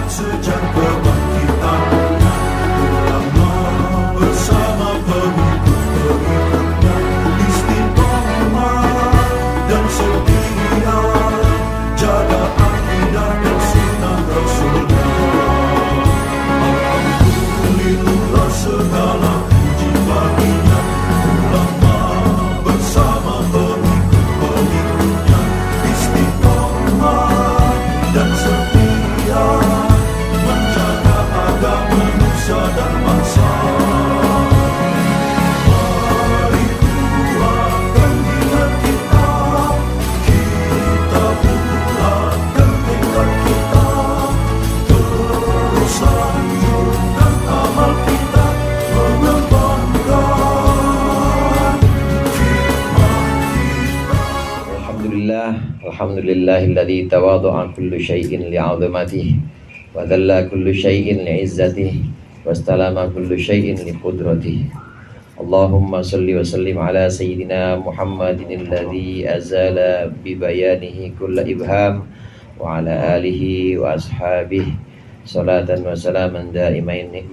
sejak kebangkitannya, ulama bersama pengikut-pengikutnya istiqomah dan setia, jaga akidah dan sunnah Rasulnya. Alhamdulillah segala puji baginya, ulama bersama pengikut-pengikutnya istiqomah dan setia, menjaga agama Nusa dan bangsa. Mari kuatkan niat kita, kita bulatkan tekad kita, terus lanjutkan amal kita, mengembangkan khidmat kita. Alhamdulillahilladzi tawadhu'a kullu syai'in li'azamatihi wa dhalla kullu syai'in li'izzatihi wastalama kullu syai'in liqudratihi. Allahumma salli wa sallim ala sayyidina Muhammadin alladzi azala bibayanihi kulla ibham wa ala alihi wa ashabihi salatan wa salaman daimaini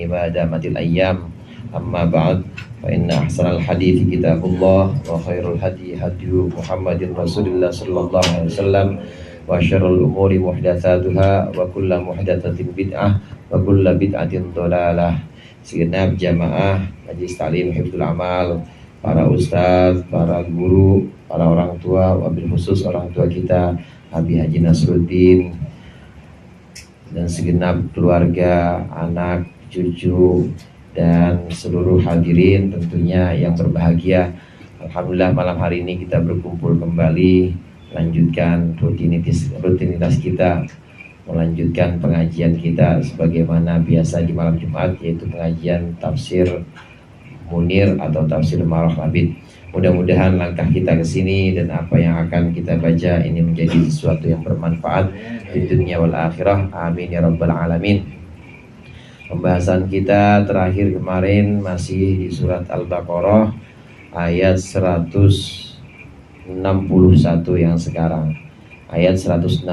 ma damatil ayyam. Amma ba'd, fa inna ahsanal hadithi kitabullah wa khairul hadi hadiyu Muhammadin Rasulillah sallallahu alaihi wasallam wa syarrul umuri muhdatsatuha wa kullu muhdatsatin bid'ah wa kullu bid'atin dhalalah. Segenap jamaah Majlis Ta'lim Hifdzul Amal, para ustaz, para guru, para orang tua, wabil khusus orang tua kita Habib Haji Nasruddin, dan segenap keluarga, anak, cucu, dan seluruh hadirin tentunya yang berbahagia. Alhamdulillah malam hari ini kita berkumpul kembali, melanjutkan rutinitas kita, melanjutkan pengajian kita sebagaimana biasa di malam Jumat, yaitu pengajian tafsir Munir atau tafsir Marah Labid. Mudah-mudahan langkah kita ke sini dan apa yang akan kita baca ini menjadi sesuatu yang bermanfaat di dunia wal akhirah. Amin ya rabbal alamin. Pembahasan kita terakhir kemarin masih di surat Al-Baqarah ayat 161 yang sekarang. Ayat 161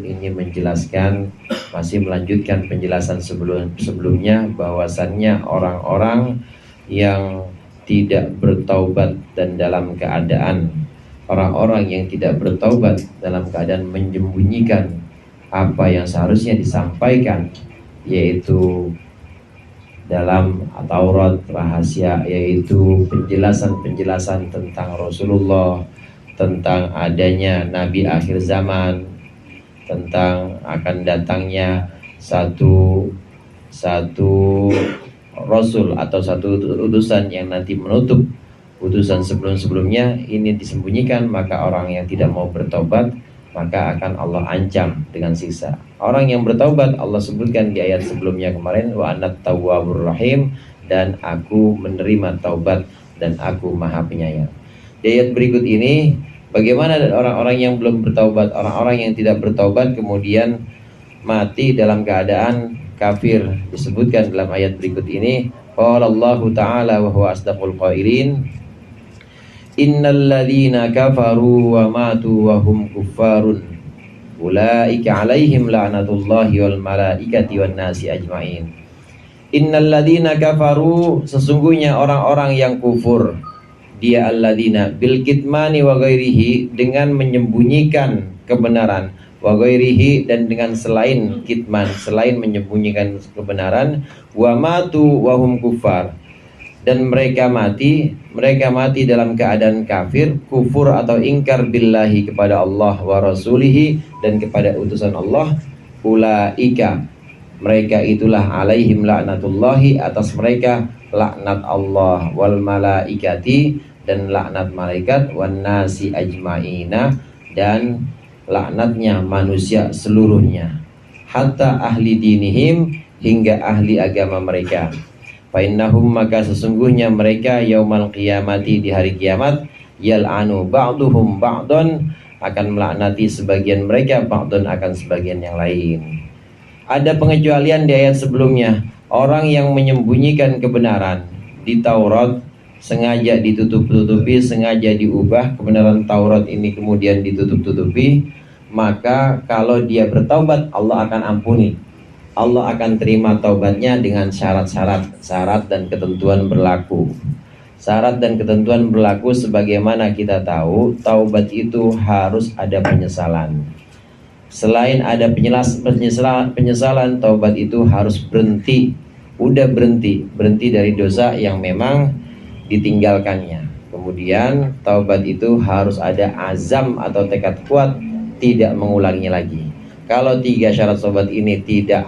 ini menjelaskan, masih melanjutkan penjelasan sebelumnya, bahwasannya orang-orang yang tidak bertaubat dan dalam keadaan orang-orang yang tidak bertaubat dalam keadaan menyembunyikan apa yang seharusnya disampaikan, yaitu dalam Taurat rahasia, yaitu penjelasan-penjelasan tentang Rasulullah, tentang adanya Nabi akhir zaman, tentang akan datangnya satu Rasul atau satu utusan yang nanti menutup utusan sebelum-sebelumnya. Ini disembunyikan, maka orang yang tidak mau bertobat maka akan Allah ancam dengan siksa. Orang yang bertaubat Allah sebutkan di ayat sebelumnya kemarin, wa anat tawwabur rahim, dan aku menerima taubat dan aku maha penyayang. Di ayat berikut ini bagaimana orang-orang yang belum bertaubat, orang-orang yang tidak bertaubat kemudian mati dalam keadaan kafir. Disebutkan dalam ayat berikut ini, qala Allahu ta'ala wa huwa asdaqul qailin, innal ladzina kafaru wa matu wa hum kuffarun ulaika alaihim la'natullahi wal malaikati wan nasi ajmain. Innal ladzina kafaru, sesungguhnya orang-orang yang kufur, dia alladzina bil kitmani wa ghairihi, dengan menyembunyikan kebenaran, wa ghairihi, dan dengan selain kitman, selain menyembunyikan kebenaran, wa matu wa hum kuffar, dan mereka mati dalam keadaan kafir, kufur atau ingkar billahi, kepada Allah wa rasulihi, dan kepada utusan Allah. Ulaika, mereka itulah alaihim la'natullahi, atas mereka laknat Allah, wal malaikati, dan laknat malaikat, wan nasi ajmaina, dan laknatnya manusia seluruhnya, hatta ahli dinihim, hingga ahli agama mereka. Fa'innahum, maka sesungguhnya mereka yaumal qiyamati, di hari kiamat, yal'anu ba'duhum ba'dun, akan melaknati sebagian mereka, ba'dun, akan sebagian yang lain. Ada pengecualian di ayat sebelumnya. Orang yang menyembunyikan kebenaran di Taurat, sengaja ditutup-tutupi, sengaja diubah kebenaran Taurat ini kemudian ditutup-tutupi, maka kalau dia bertaubat Allah akan ampuni. Allah akan terima taubatnya dengan syarat dan ketentuan berlaku. Syarat dan ketentuan berlaku sebagaimana kita tahu, taubat itu harus ada penyesalan. Selain ada penyesalan, taubat itu harus berhenti. Udah berhenti dari dosa yang memang ditinggalkannya. Kemudian taubat itu harus ada azam atau tekad kuat tidak mengulanginya lagi. Kalau 3 syarat taubat ini tidak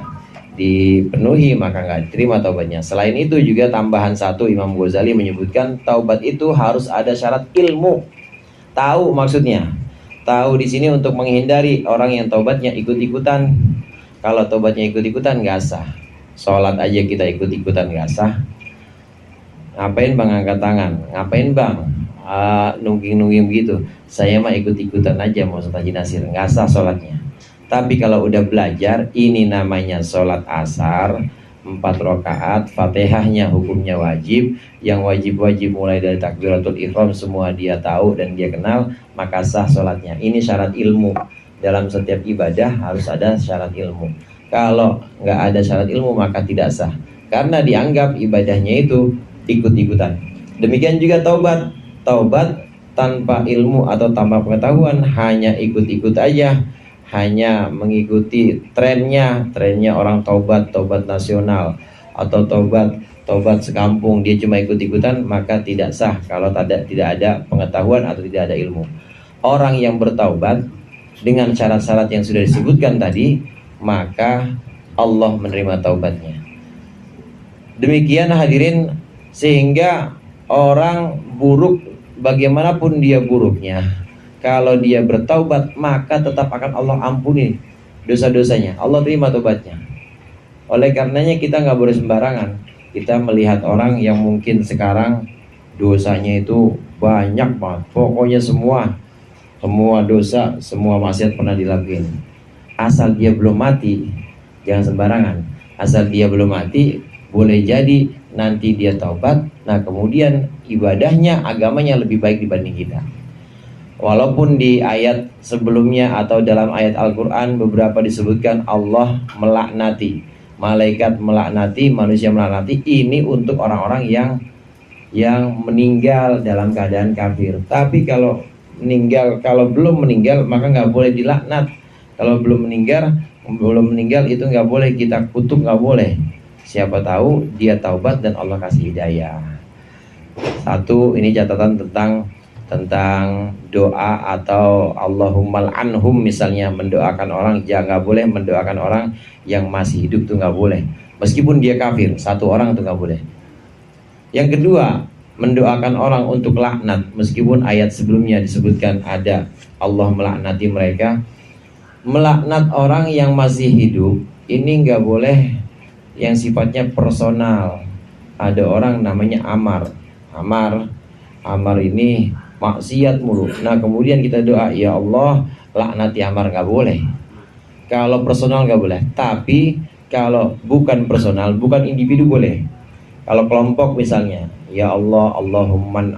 dipenuhi maka nggak diterima taubatnya. Selain itu juga tambahan 1, Imam Ghazali menyebutkan taubat itu harus ada syarat ilmu. Tahu maksudnya. Tahu di sini untuk menghindari orang yang taubatnya ikut-ikutan. Kalau taubatnya ikut-ikutan nggak sah. Sholat aja kita ikut-ikutan nggak sah. Ngapain bang angkat tangan? Ngapain bang nungging-nungging begitu? Saya mah ikut-ikutan aja mau sholat Nasir, nggak sah sholatnya. Tapi kalau udah belajar, ini namanya sholat asar 4 rakaat, fatihahnya hukumnya wajib. Yang wajib-wajib mulai dari takbiratul ihram semua dia tahu dan dia kenal, maka sah sholatnya. Ini syarat ilmu. Dalam setiap ibadah harus ada syarat ilmu. Kalau nggak ada syarat ilmu maka tidak sah, karena dianggap ibadahnya itu ikut-ikutan. Demikian juga taubat. Taubat tanpa ilmu atau tanpa pengetahuan, hanya ikut-ikut aja, hanya mengikuti trennya orang taubat nasional atau taubat sekampung, dia cuma ikut-ikutan, maka tidak sah kalau tidak ada pengetahuan atau tidak ada ilmu. Orang yang bertaubat dengan syarat-syarat yang sudah disebutkan tadi, maka Allah menerima taubatnya. Demikian hadirin, sehingga orang buruk bagaimanapun dia buruknya, kalau dia bertaubat maka tetap akan Allah ampuni dosa-dosanya. Allah terima taubatnya. Oleh karenanya kita nggak boleh sembarangan. Kita melihat orang yang mungkin sekarang dosanya itu banyak banget. Pokoknya semua dosa, semua maksiat pernah dilakuin. Asal dia belum mati, jangan sembarangan. Asal dia belum mati, boleh jadi nanti dia taubat. Nah kemudian ibadahnya, agamanya lebih baik dibanding kita. Walaupun di ayat sebelumnya atau dalam ayat Al-Quran beberapa disebutkan Allah melaknati, malaikat melaknati, manusia melaknati. Ini untuk orang-orang yang meninggal dalam keadaan kafir. Tapi kalau belum meninggal maka nggak boleh dilaknat. Kalau belum meninggal itu nggak boleh kita kutuk, nggak boleh. Siapa tahu dia taubat dan Allah kasih hidayah. 1, ini catatan tentang doa atau Allahumma anhum, misalnya mendoakan orang, jangan, nggak boleh mendoakan orang yang masih hidup, tuh nggak boleh. Meskipun dia kafir, 1 orang tuh nggak boleh. Yang kedua, mendoakan orang untuk laknat, meskipun ayat sebelumnya disebutkan ada Allah melaknati mereka. Melaknat orang yang masih hidup ini nggak boleh yang sifatnya personal. Ada orang namanya Amar ini maksiat mulu. Nah kemudian kita doa, ya Allah laknati Amar, nggak boleh. Kalau personal nggak boleh. Tapi kalau bukan personal, bukan individu boleh. Kalau kelompok misalnya, ya Allah Allahumma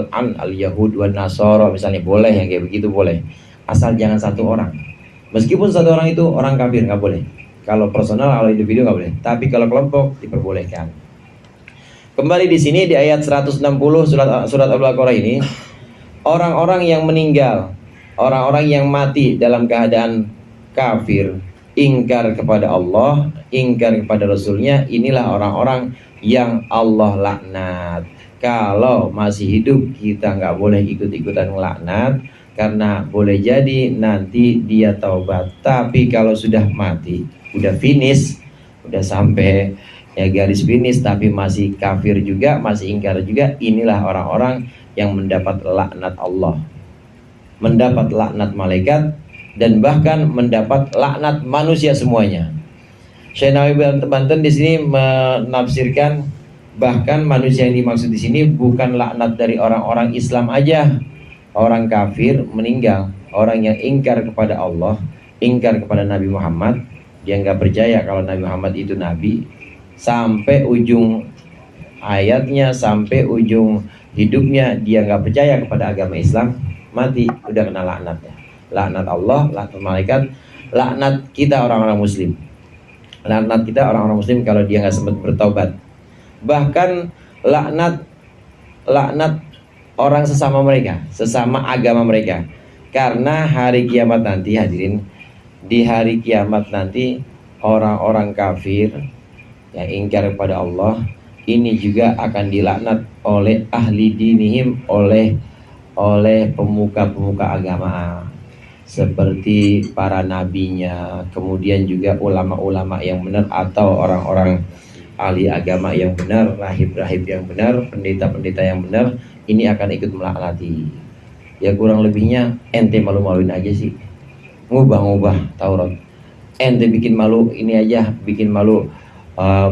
an al Yahud wa Nasara misalnya, boleh yang kayak begitu boleh. Asal jangan 1 orang. Meskipun 1 orang itu orang kafir nggak boleh. Kalau personal, kalau individu nggak boleh. Tapi kalau kelompok diperbolehkan. Kembali di sini di ayat 160 surat Al-Baqarah ini, orang-orang yang meninggal, orang-orang yang mati dalam keadaan kafir, ingkar kepada Allah, ingkar kepada Rasulnya, inilah orang-orang yang Allah laknat. Kalau masih hidup kita nggak boleh ikut-ikutan melaknat, karena boleh jadi nanti dia taubat. Tapi kalau sudah mati, udah finish, udah sampai ya garis finish tapi masih kafir juga, masih ingkar juga, inilah orang-orang yang mendapat laknat Allah, mendapat laknat malaikat, dan bahkan mendapat laknat manusia semuanya. Syekh Nawawi Banten di sini menafsirkan bahkan manusia yang dimaksud di sini bukan laknat dari orang-orang Islam aja. Orang kafir meninggal, orang yang ingkar kepada Allah, ingkar kepada Nabi Muhammad, dia nggak percaya kalau Nabi Muhammad itu Nabi, sampai ujung ayatnya, sampai ujung hidupnya dia nggak percaya kepada agama Islam, mati udah kena laknatnya. laknat Allah, laknat malaikat, laknat kita orang-orang muslim. Laknat kita orang-orang muslim kalau dia nggak sempat bertaubat. Bahkan laknat orang sesama mereka, sesama agama mereka. Karena hari kiamat nanti, hadirin, di hari kiamat nanti orang-orang kafir yang ingkar kepada Allah ini juga akan dilaknat oleh ahli dinihim, oleh pemuka-pemuka agama seperti para nabinya, kemudian juga ulama-ulama yang benar atau orang-orang ahli agama yang benar, rahib-rahib yang benar, pendeta-pendeta yang benar, ini akan ikut melaknati. Ya kurang lebihnya ente malu-maluin aja sih, ngubah-ngubah Taurat. Ente bikin malu ini aja, bikin malu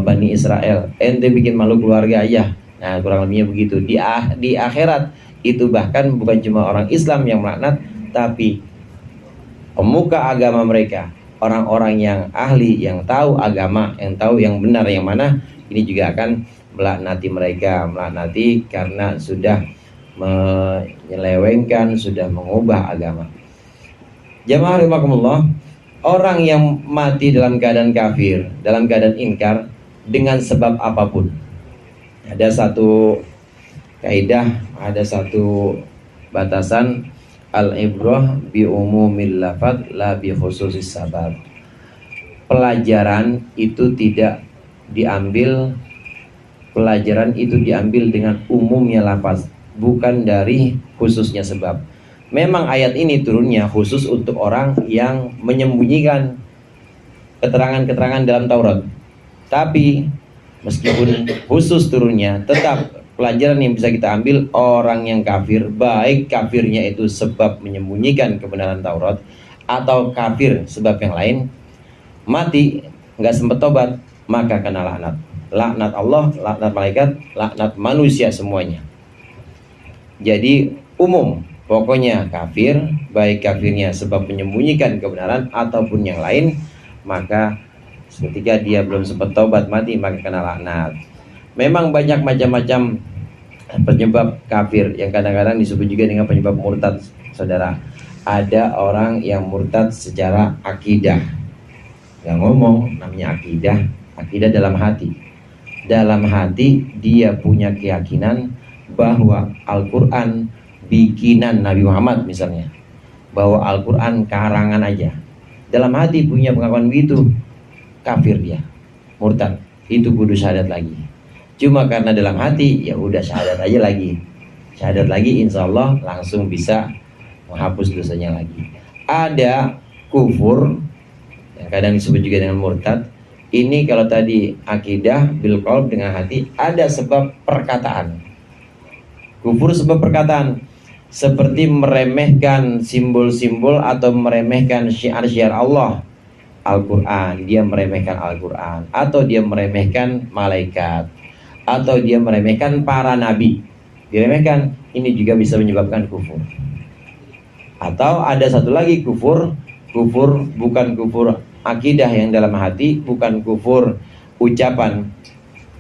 Bani Israel, ente bikin malu keluarga aja. Nah kurang lebihnya begitu. Di akhirat itu bahkan bukan cuma orang Islam yang melaknat, tapi pemuka agama mereka, orang-orang yang ahli, yang tahu agama, yang tahu yang benar yang mana, ini juga akan melaknati mereka, melaknati karena sudah menyelewengkan, sudah mengubah agama. Jamaah rahimakumullah, orang yang mati dalam keadaan kafir, dalam keadaan ingkar dengan sebab apapun, ada satu kaidah, ada satu batasan, al-ibrah bi umumil lafaz la bi khususis sabab. Pelajaran itu tidak diambil, pelajaran itu diambil dengan umumnya lafaz, bukan dari khususnya sebab. Memang ayat ini turunnya khusus untuk orang yang menyembunyikan keterangan-keterangan dalam Taurat. Tapi meskipun khusus turunnya, tetap pelajaran yang bisa kita ambil, orang yang kafir, baik kafirnya itu sebab menyembunyikan kebenaran Taurat atau kafir sebab yang lain, mati nggak sempat tobat, maka kena laknat. Laknat Allah, laknat malaikat, laknat manusia semuanya. Jadi umum, pokoknya kafir, baik kafirnya sebab menyembunyikan kebenaran ataupun yang lain, maka ketika dia belum sempat taubat mati, maka kena laknat. Memang banyak macam-macam penyebab kafir yang kadang-kadang disebut juga dengan penyebab murtad, saudara. Ada orang yang murtad secara akidah, yang ngomong namanya akidah, akidah dalam hati. Dalam hati dia punya keyakinan bahwa Al-Quran bikinan Nabi Muhammad misalnya, bahwa Al-Quran karangan aja. Dalam hati punya pengakuan begitu, kafir dia, murtad. Itu kudu syahadat lagi. Cuma karena dalam hati, ya udah syahadat aja lagi. Syahadat lagi, insya Allah langsung bisa menghapus dosanya lagi. Ada kufur yang kadang disebut juga dengan murtad. Ini kalau tadi akidah bil qalb dengan hati, ada sebab perkataan. Kufur sebab perkataan, seperti meremehkan simbol-simbol atau meremehkan syiar-syiar Allah, Al-Quran, dia meremehkan Al-Quran, atau dia meremehkan malaikat, atau dia meremehkan para nabi, diremehkan, ini juga bisa menyebabkan kufur. Atau ada satu lagi kufur bukan kufur akidah yang dalam hati, bukan kufur ucapan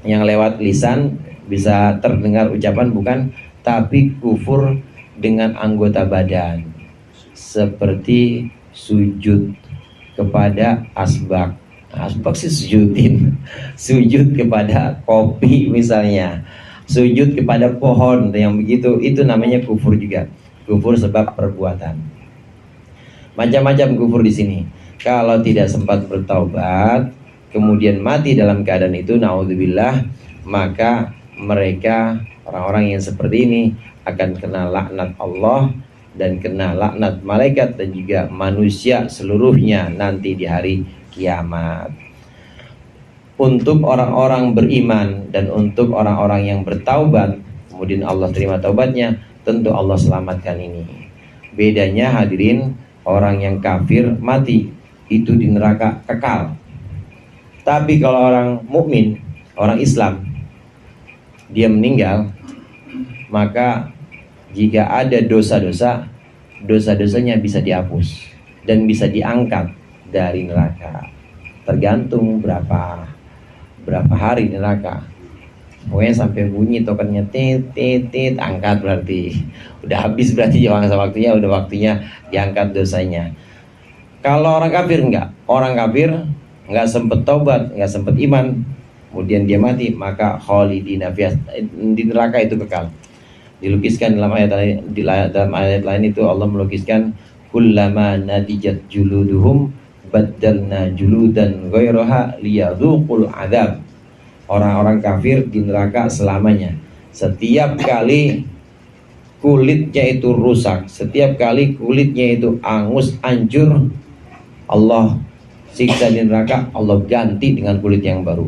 yang lewat lisan, bisa terdengar ucapan, bukan, tapi kufur dengan anggota badan, seperti sujud kepada asbak. Asbak sih sujudin, sujud kepada kopi misalnya, sujud kepada pohon yang begitu, itu namanya kufur juga. Kufur sebab perbuatan. Macam-macam kufur di sini. Kalau tidak sempat bertaubat, kemudian mati dalam keadaan itu, naudzubillah, maka mereka, orang-orang yang seperti ini, akan kena laknat Allah dan kena laknat malaikat dan juga manusia seluruhnya nanti di hari kiamat. Untuk orang-orang beriman dan untuk orang-orang yang bertaubat, kemudian Allah terima taubatnya, tentu Allah selamatkan ini. Bedanya hadirin, orang yang kafir mati itu di neraka kekal. Tapi kalau orang mukmin, orang Islam, dia meninggal, maka jika ada dosa-dosa, dosa-dosanya bisa dihapus dan bisa diangkat dari neraka. Tergantung berapa hari neraka. Pokoknya sampai bunyi tokennya tit, angkat berarti udah habis, berarti masa waktunya udah waktunya diangkat dosanya. Kalau orang kafir enggak, orang kafir enggak sempet taubat, enggak sempet iman, kemudian dia mati, maka khalidina fiha, di neraka itu kekal. Dilukiskan dalam dalam ayat lain itu Allah melukiskan kullama nadijat juluduhum baddalna juludan ghairaha liyadzuqul adzab. Orang-orang kafir di neraka selamanya. Setiap kali kulitnya itu rusak, setiap kali kulitnya itu angus, hancur, Allah siksa di neraka, Allah ganti dengan kulit yang baru.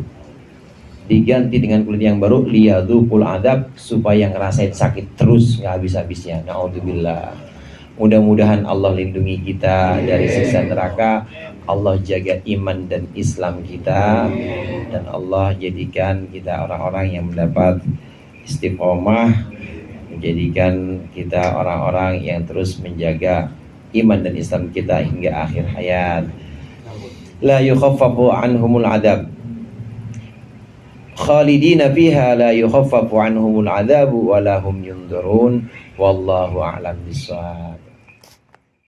Diganti dengan kulit yang baru, liyadzuqul adzab, supaya ngerasain sakit terus nggak habis-habisnya. Naudzubillah. Mudah-mudahan Allah lindungi kita dari siksa neraka, Allah jaga iman dan Islam kita, dan Allah jadikan kita orang-orang yang mendapat istiqomah, menjadikan kita orang-orang yang terus menjaga iman dan Islam kita hingga akhir hayat. La yukhaffafu anhumul adab, khalidina fiha la yukhaffafu anhumul adabu wa lahum yunzarun. Wallahu a'lam bishawab.